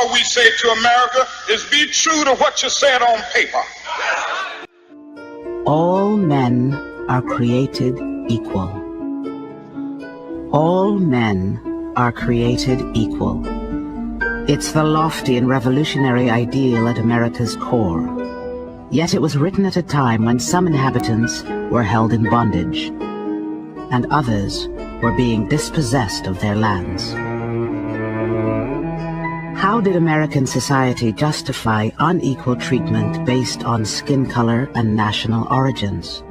all we say to America is be true to what you said on paper. All men are created equal. All men are created equal. It's the lofty and revolutionary ideal at America's core. Yet it was written at a time when some inhabitants were held in bondage, and others were being dispossessed of their lands. How did American society justify unequal treatment based on skin color and national origins?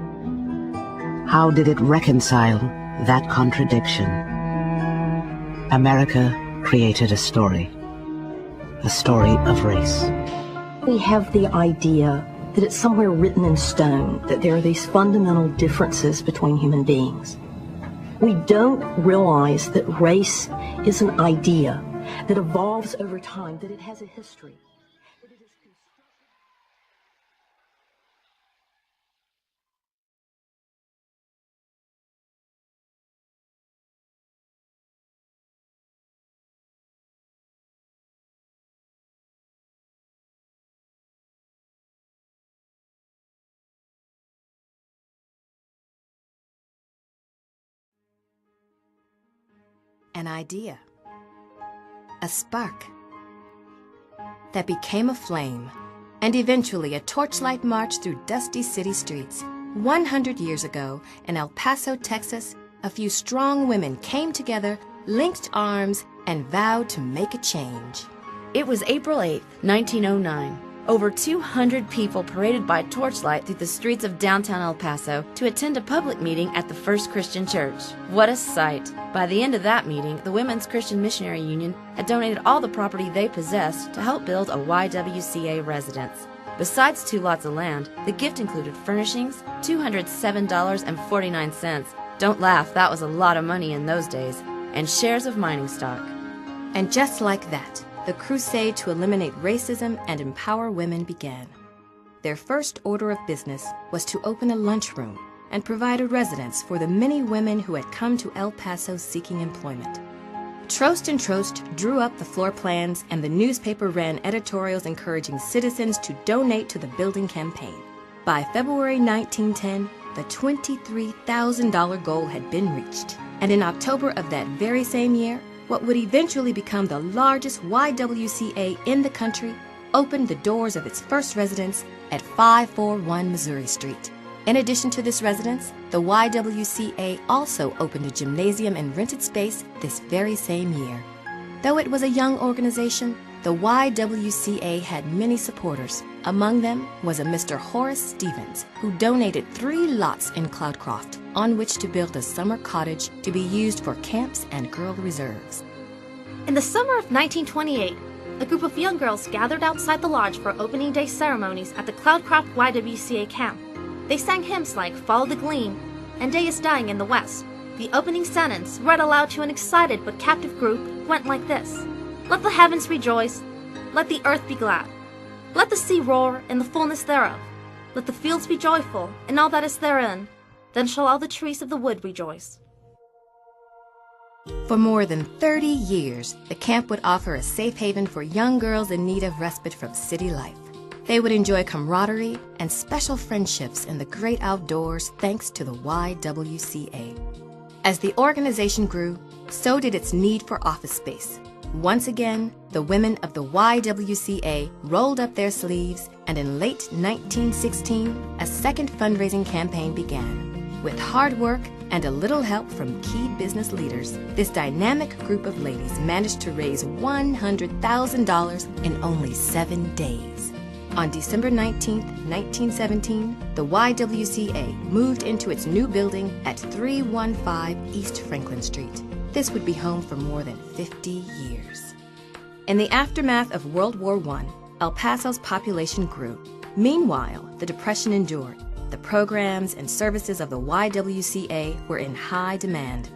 How did it reconcile that contradiction? America created a story of race. We have the idea that it's somewhere written in stone that there are these fundamental differences between human beings. We don't realize that race is an idea that evolves over time, that it has a history. An idea, a spark that became a flame, and eventually a torchlight march through dusty city streets. 100 years ago, in El Paso, Texas, a few strong women came together, linked arms, and vowed to make a change. It was April 8, 1909. Over 200 people paraded by torchlight through the streets of downtown El Paso to attend a public meeting at the First Christian Church. What a sight! By the end of that meeting, the Women's Christian Missionary Union had donated all the property they possessed to help build a YWCA residence. Besides 2 lots of land, the gift included furnishings, $207.49. Don't laugh, that was a lot of money in those days, and shares of mining stock. And just like that, the crusade to eliminate racism and empower women began. Their first order of business was to open a lunchroom and provide a residence for the many women who had come to El Paso seeking employment. Trost and Trost drew up the floor plans, and the newspaper ran editorials encouraging citizens to donate to the building campaign. By February 1910, the $23,000 goal had been reached, and in October of that very same year, what would eventually become the largest YWCA in the country opened the doors of its first residence at 541 Missouri Street. In addition to this residence, the YWCA also opened a gymnasium and rented space this very same year. Though it was a young organization, the YWCA had many supporters. Among them was a Mr. Horace Stevens, who donated 3 lots in Cloudcroft, on which to build a summer cottage to be used for camps and girl reserves. In the summer of 1928, a group of young girls gathered outside the lodge for opening day ceremonies at the Cloudcroft YWCA camp. They sang hymns like Follow the Gleam and Day is Dying in the West. The opening sentence, read aloud to an excited but captive group, went like this: Let the heavens rejoice, let the earth be glad. Let the sea roar in the fullness thereof. Let the fields be joyful in all that is therein. Then shall all the trees of the wood rejoice. For more than 30 years, the camp would offer a safe haven for young girls in need of respite from city life. They would enjoy camaraderie and special friendships in the great outdoors thanks to the YWCA. As the organization grew, so did its need for office space. Once again, the women of the YWCA rolled up their sleeves, and in late 1916, a second fundraising campaign began. With hard work and a little help from key business leaders, this dynamic group of ladies managed to raise $100,000 in only 7 days. On December 19, 1917, the YWCA moved into its new building at 315 East Franklin Street. This would be home for more than 50 years. In the aftermath of World War I, El Paso's population grew. Meanwhile, the Depression endured. The programs and services of the YWCA were in high demand.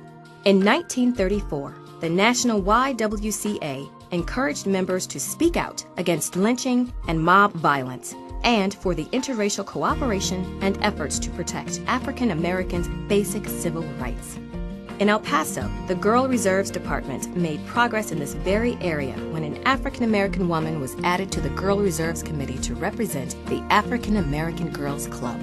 In 1934, the National YWCA encouraged members to speak out against lynching and mob violence, and for the interracial cooperation and efforts to protect African Americans' basic civil rights. In El Paso, the Girl Reserves Department made progress in this very area when an African-American woman was added to the Girl Reserves Committee to represent the African-American Girls Club.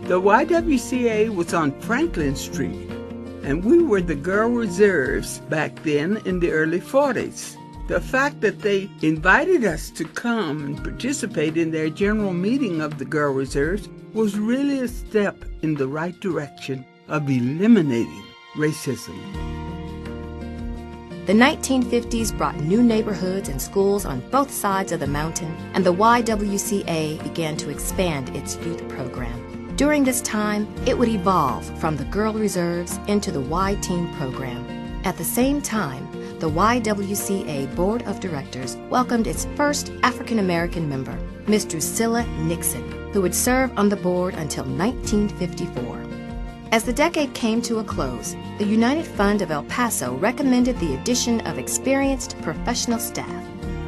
The YWCA was on Franklin Street, and we were the Girl Reserves back then in the early 40s. The fact that they invited us to come and participate in their general meeting of the Girl Reserves was really a step in the right direction of eliminating racism. The 1950s brought new neighborhoods and schools on both sides of the mountain, and the YWCA began to expand its youth program. During this time, it would evolve from the Girl Reserves into the Y-Teen program. At the same time, the YWCA Board of Directors welcomed its first African-American member, Miss Drusilla Nixon, who would serve on the board until 1954. As the decade came to a close, the United Fund of El Paso recommended the addition of experienced professional staff,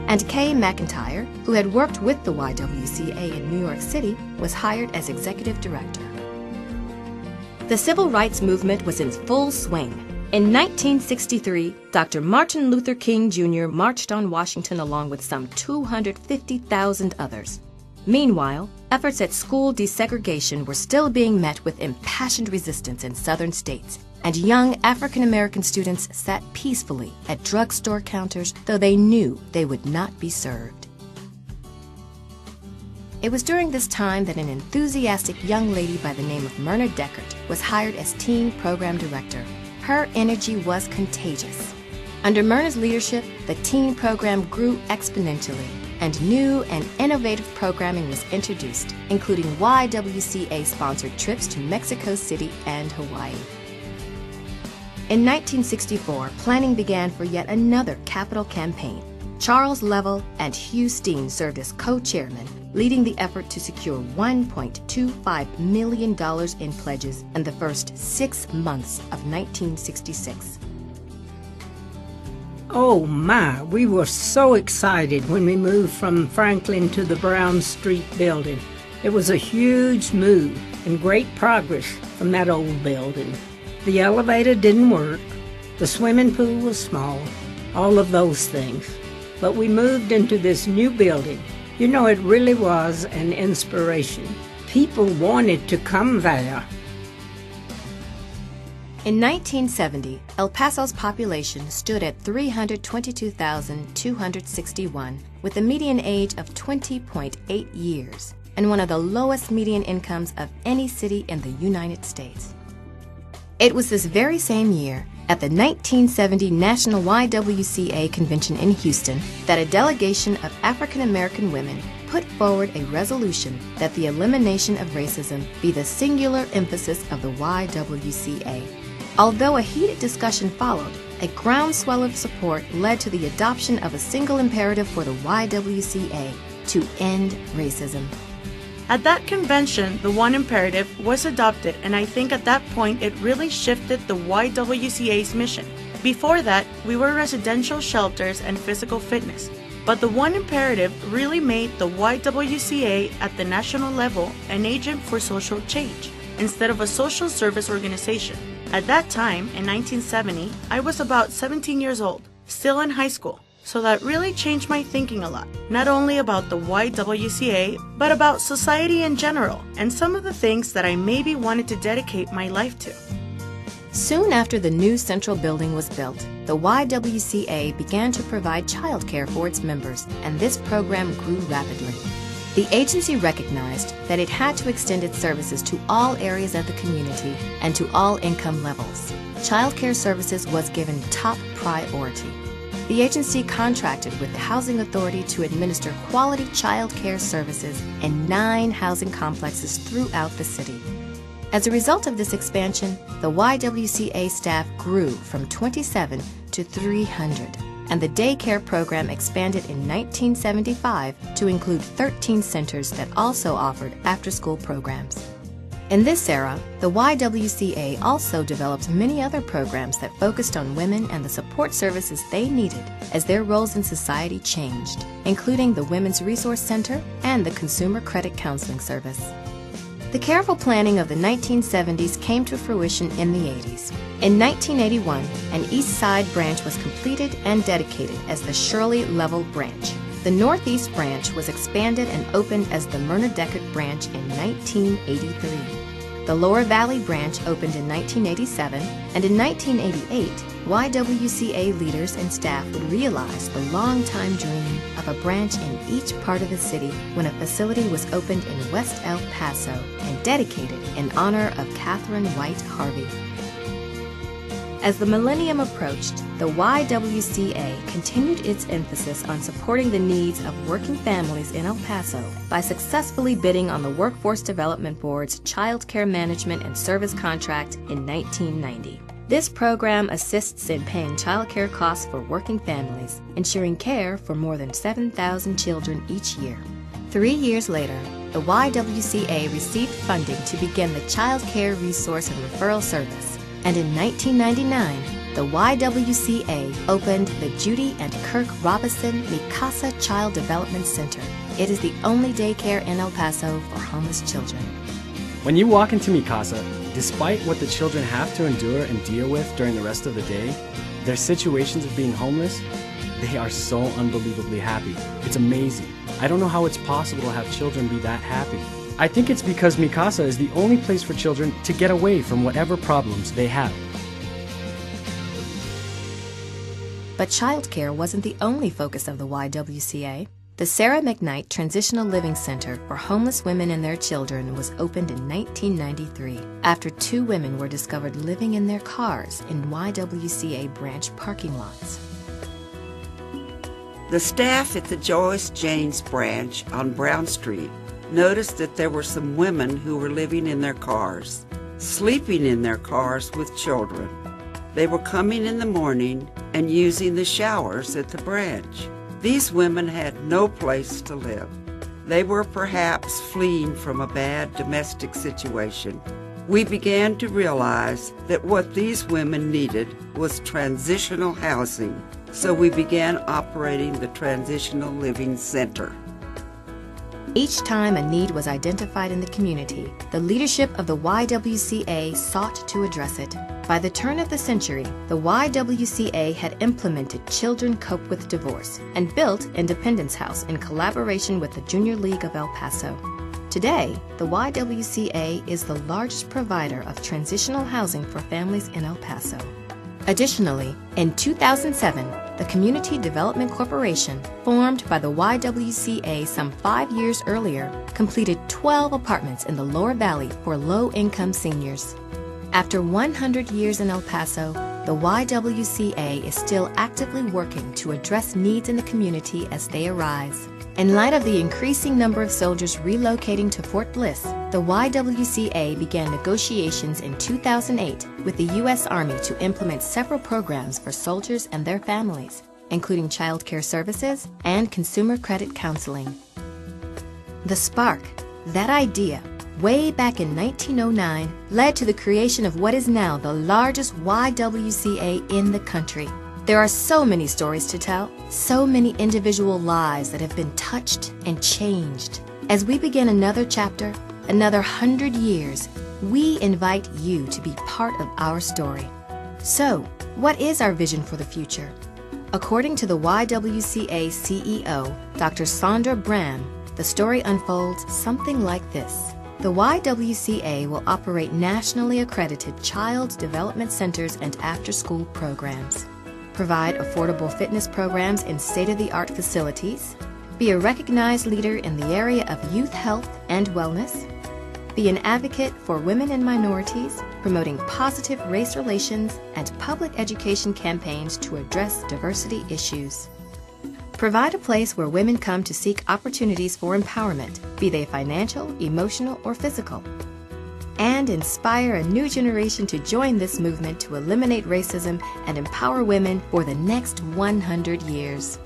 and Kay McIntyre, who had worked with the YWCA in New York City, was hired as executive director. The civil rights movement was in full swing. In 1963, Dr. Martin Luther King Jr. marched on Washington along with some 250,000 others. Meanwhile, efforts at school desegregation were still being met with impassioned resistance in southern states, and young African-American students sat peacefully at drugstore counters, though they knew they would not be served. It was during this time that an enthusiastic young lady by the name of Myrna Deckert was hired as teen program director. Her energy was contagious. Under Myrna's leadership, the teen program grew exponentially, and new and innovative programming was introduced, including YWCA-sponsored trips to Mexico City and Hawaii. In 1964, planning began for yet another capital campaign. Charles Level and Hugh Steen served as co-chairmen, leading the effort to secure $1.25 million in pledges in the first 6 months of 1966. Oh my, we were so excited when we moved from Franklin to the Brown Street building. It was a huge move and great progress from that old building. The elevator didn't work, the swimming pool was small, all of those things. But we moved into this new building. You know, it really was an inspiration. People wanted to come there. In 1970, El Paso's population stood at 322,261, with a median age of 20.8 years, and one of the lowest median incomes of any city in the United States. It was this very same year, at the 1970 National YWCA Convention in Houston, that a delegation of African-American women put forward a resolution that the elimination of racism be the singular emphasis of the YWCA. Although a heated discussion followed, a groundswell of support led to the adoption of a single imperative for the YWCA to end racism. At that convention, the one imperative was adopted, and I think at that point it really shifted the YWCA's mission. Before that, we were residential shelters and physical fitness, but the one imperative really made the YWCA at the national level an agent for social change, instead of a social service organization. At that time, in 1970, I was about 17 years old, still in high school. So that really changed my thinking a lot, not only about the YWCA, but about society in general, and some of the things that I maybe wanted to dedicate my life to. Soon after the new central building was built, the YWCA began to provide childcare for its members, and this program grew rapidly. The agency recognized that it had to extend its services to all areas of the community and to all income levels. Childcare services was given top priority. The agency contracted with the Housing Authority to administer quality child care services in 9 housing complexes throughout the city. As a result of this expansion, the YWCA staff grew from 27 to 300, and the daycare program expanded in 1975 to include 13 centers that also offered after-school programs. In this era, the YWCA also developed many other programs that focused on women and the support services they needed as their roles in society changed, including the Women's Resource Center and the Consumer Credit Counseling Service. The careful planning of the 1970s came to fruition in the 80s. In 1981, an East Side branch was completed and dedicated as the Shirley Level Branch. The Northeast branch was expanded and opened as the Myrna Deckard branch in 1983. The Lower Valley branch opened in 1987, and in 1988, YWCA leaders and staff would realize the long-time dream of a branch in each part of the city when a facility was opened in West El Paso and dedicated in honor of Catherine White Harvey. As the millennium approached, the YWCA continued its emphasis on supporting the needs of working families in El Paso by successfully bidding on the Workforce Development Board's Child Care Management and Service Contract in 1990. This program assists in paying child care costs for working families, ensuring care for more than 7,000 children each year. 3 years later, the YWCA received funding to begin the Child Care Resource and Referral Service. And in 1999, the YWCA opened the Judy and Kirk Robison Mikasa Child Development Center. It is the only daycare in El Paso for homeless children. When you walk into Mikasa, despite what the children have to endure and deal with during the rest of the day, their situations of being homeless, they are so unbelievably happy. It's amazing. I don't know how it's possible to have children be that happy. I think it's because Mikasa is the only place for children to get away from whatever problems they have. But childcare wasn't the only focus of the YWCA. The Sarah McKnight Transitional Living Center for homeless women and their children was opened in 1993 after 2 women were discovered living in their cars in YWCA branch parking lots. The staff at the Joyce Janes branch on Brown Street noticed that there were some women who were living in their cars, sleeping in their cars with children. They were coming in the morning and using the showers at the branch. These women had no place to live. They were perhaps fleeing from a bad domestic situation. We began to realize that what these women needed was transitional housing, so we began operating the Transitional Living Center. Each time a need was identified in the community, the leadership of the YWCA sought to address it. By the turn of the century, the YWCA had implemented Children Cope with Divorce and built Independence House in collaboration with the Junior League of El Paso. Today, the YWCA is the largest provider of transitional housing for families in El Paso. Additionally, in 2007, the Community Development Corporation, formed by the YWCA some 5 years earlier, completed 12 apartments in the Lower Valley for low-income seniors. After 100 years in El Paso, the YWCA is still actively working to address needs in the community as they arise. In light of the increasing number of soldiers relocating to Fort Bliss, the YWCA began negotiations in 2008 with the U.S. Army to implement several programs for soldiers and their families, including child care services and consumer credit counseling. The spark, that idea, way back in 1909, led to the creation of what is now the largest YWCA in the country. There are so many stories to tell, so many individual lives that have been touched and changed. As we begin another chapter, another 100 years, we invite you to be part of our story. So, what is our vision for the future? According to the YWCA CEO, Dr. Sandra Bram, the story unfolds something like this. The YWCA will operate nationally accredited child development centers and after-school programs, provide affordable fitness programs in state-of-the-art facilities, be a recognized leader in the area of youth health and wellness, be an advocate for women and minorities, promoting positive race relations and public education campaigns to address diversity issues. Provide a place where women come to seek opportunities for empowerment, be they financial, emotional, or physical. And inspire a new generation to join this movement to eliminate racism and empower women for the next 100 years.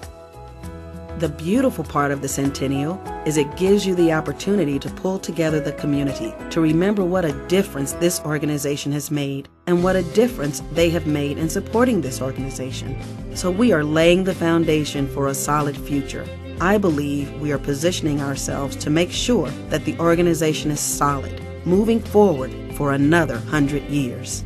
The beautiful part of the Centennial is it gives you the opportunity to pull together the community, to remember what a difference this organization has made and what a difference they have made in supporting this organization. So we are laying the foundation for a solid future. I believe we are positioning ourselves to make sure that the organization is solid, moving forward for another 100 years.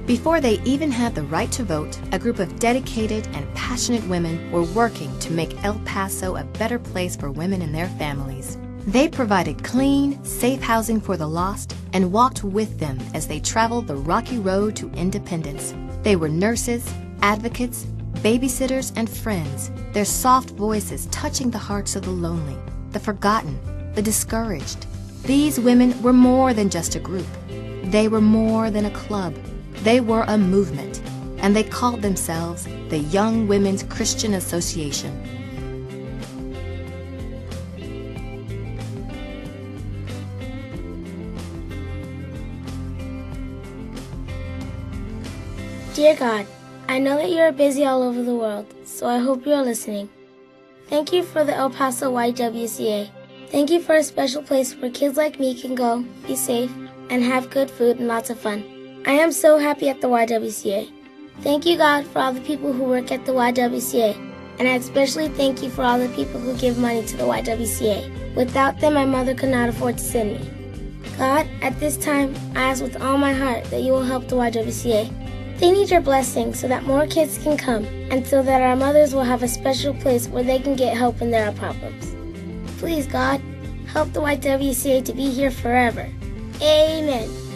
Before they even had the right to vote, a group of dedicated and passionate women were working to make El Paso a better place for women and their families. They provided clean, safe housing for the lost and walked with them as they traveled the rocky road to independence. They were nurses, advocates, babysitters, and friends, their soft voices touching the hearts of the lonely, the forgotten, the discouraged. These women were more than just a group. They were more than a club. They were a movement, and they called themselves the Young Women's Christian Association. Dear God, I know that you are busy all over the world, so I hope you are listening. Thank you for the El Paso YWCA. Thank you for a special place where kids like me can go, be safe, and have good food and lots of fun. I am so happy at the YWCA. Thank you, God, for all the people who work at the YWCA, and I especially thank you for all the people who give money to the YWCA. Without them, my mother could not afford to send me. God, at this time, I ask with all my heart that you will help the YWCA. They need your blessing so that more kids can come, and so that our mothers will have a special place where they can get help when there are problems. Please, God, help the YWCA to be here forever. Amen.